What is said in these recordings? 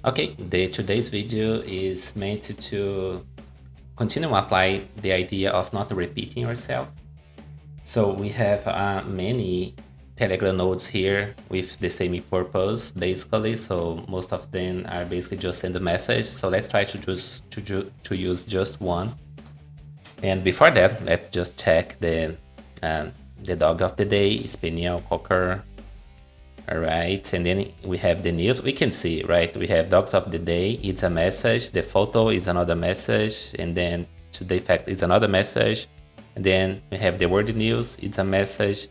Okay, today's video is meant to continue apply the idea of not repeating yourself. So we have many Telegram nodes here with the same purpose, basically. So most of them are basically just send a message. So let's try to use just one. And before that, let's just check the dog of the day, Spaniel Cocker. All right, and then we have the news. We can see, right? We have dogs of the day. It's a message. The photo is another message, and then today fact is another message. And then we have the world news. It's a message,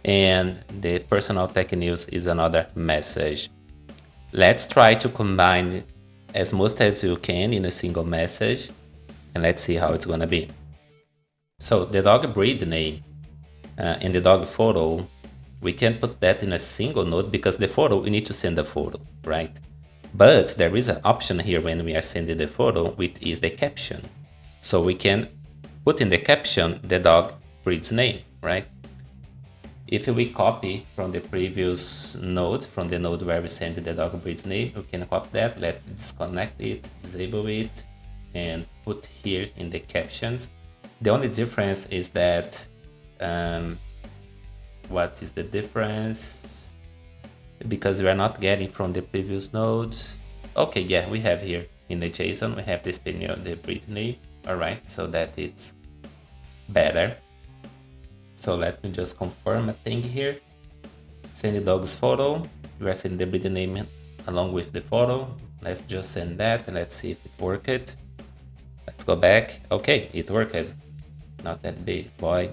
and the personal tech news is another message. Let's try to combine as most as you can in a single message, and let's see how it's gonna be. So the dog breed name and the dog photo, we can put that in a single node because the photo, we need to send a photo, right? But there is an option here when we are sending the photo, which is the caption. So we can put in the caption the dog breed's name, right? If we copy from the previous node, from the node where we sent the dog breed's name, we can copy that, let's disconnect it, disable it, and put here in the captions. The only difference is that what is the difference? Because we are not getting from the previous nodes. Okay, yeah, we have here in the JSON, we have the spaniel, the breed name. All right, so that it's better. So let me just confirm a thing here. Send the dog's photo. We are sending the breed name along with the photo. Let's just send that and let's see if it worked. Let's go back. Okay, it worked. Not that big, boy.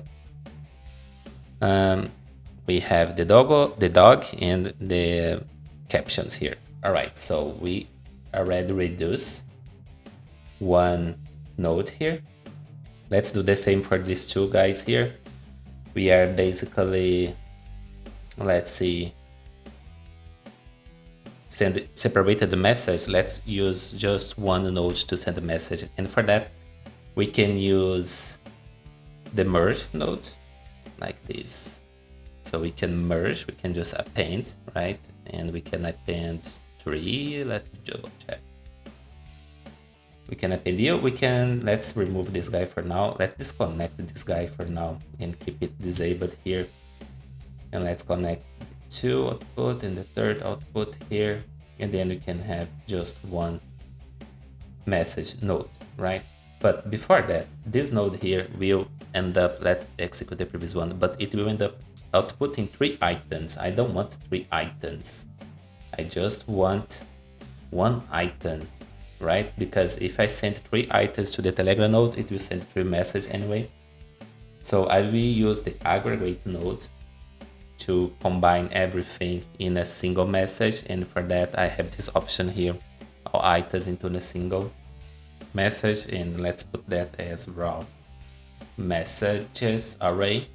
We have the dog and the captions here. All right, so we already reduced one node here. Let's do the same for these two guys here. We are basically, let's see, separated the message. Let's use just one node to send the message. And for that, we can use the merge node like this. So we can merge, we can just append, right? And we can append 3, let's double check. We can append here, let's remove this guy for now. Let's disconnect this guy for now and keep it disabled here. And let's connect the 2 output and the 3rd output here. And then we can have just one message node, right? But before that, this node here will end up, let's execute the previous one, but it will end up outputting 3 items. I don't want 3 items. I just want 1 item, right? Because if I send 3 items to the Telegram node, it will send 3 messages anyway. So I will use the aggregate node to combine everything in a single message. And for that, I have this option here, all items into a single message. And let's put that as raw messages array.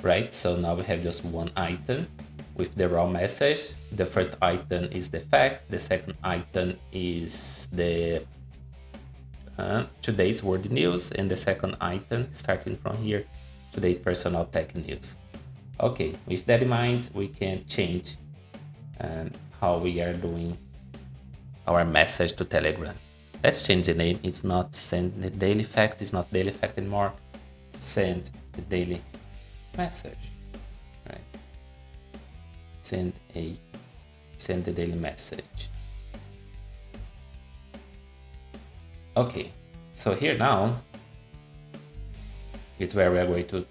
Right, so now we have just one item with the raw message. The first item is the fact, the second item is the today's world news, and the second item, starting from here, today personal tech news. Okay, with that in mind, we can change how we are doing our message to Telegram. Let's change the name. It's not send the daily fact, it's not daily fact anymore. Send the daily message, right? Send the daily message. Okay, so here now it's where we're going to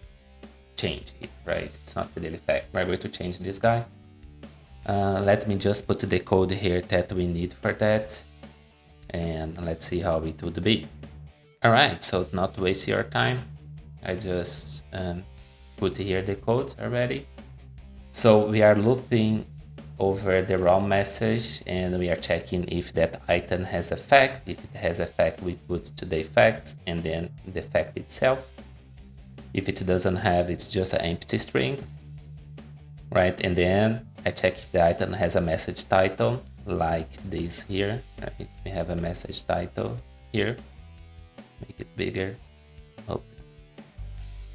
change it, right? It's not the daily fact. We're going to change this guy. Let me just put the code here that we need for that, and let's see how it would be. All right, so not waste your time, I just put here the code already. So we are looping over the raw message and we are checking if that item has a fact. If it has a fact, we put to the fact and then the fact itself. If it doesn't have, it's just an empty string, right? And then I check if the item has a message title like this here, right? We have a message title here, make it bigger.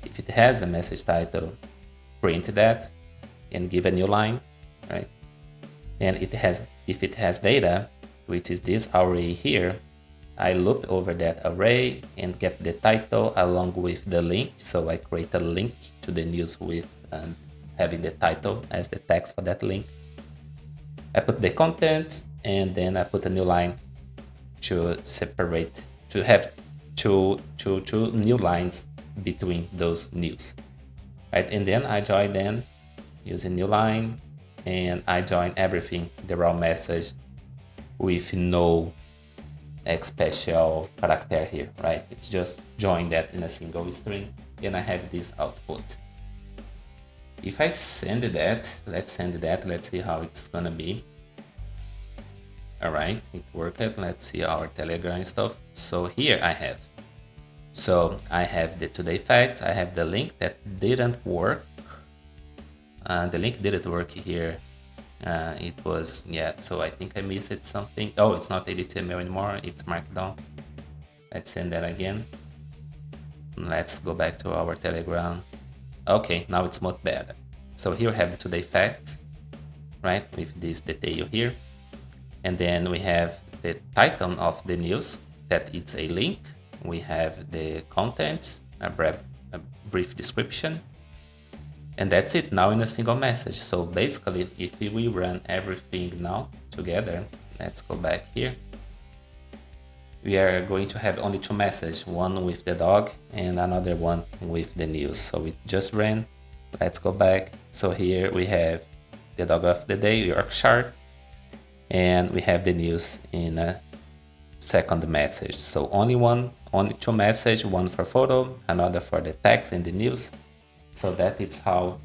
If it has a message title, print that and give a new line, right? And if it has data, which is this array here, I loop over that array and get the title along with the link. So I create a link to the news with having the title as the text for that link. I put the content, and then I put a new line to separate, to have two new lines between those news, right? And then I join them using new line, and I join everything, the raw message, with no special character here, right? It's just join that in a single string, and I have this output. If I send that, let's see how it's gonna be. All right, it worked. Let's see our Telegram stuff. So here I have the today facts. I have the link that didn't work. The link didn't work here. It was, yeah, so I think I missed something. Oh, it's not HTML anymore, it's Markdown. Let's send that again. Let's go back to our Telegram. Okay, now it's much better. So here we have the today facts, right, with this detail here. And then we have the title of the news, that it's a link. We have the contents, a brief description, and that's it now in a single message. So basically, if we run everything now together, let's go back here. We are going to have only two messages, one with the dog and another one with the news. So we just ran. Let's go back. So here we have the dog of the day, Yorkshire, and we have the news in a second message. So only two messages, one for photo, another for the text and the news. So that is how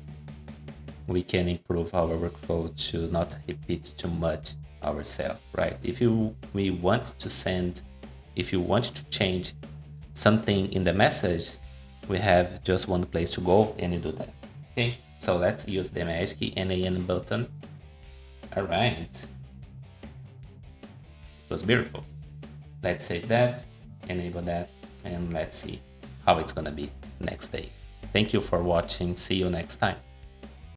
we can improve our workflow to not repeat too much ourselves, right? If you want to change something in the message, we have just one place to go and you do that. Okay, so let's use the magic n8n button. All right, it was beautiful. Let's save that, enable that, and let's see how it's gonna be next day. Thank you for watching. See you next time.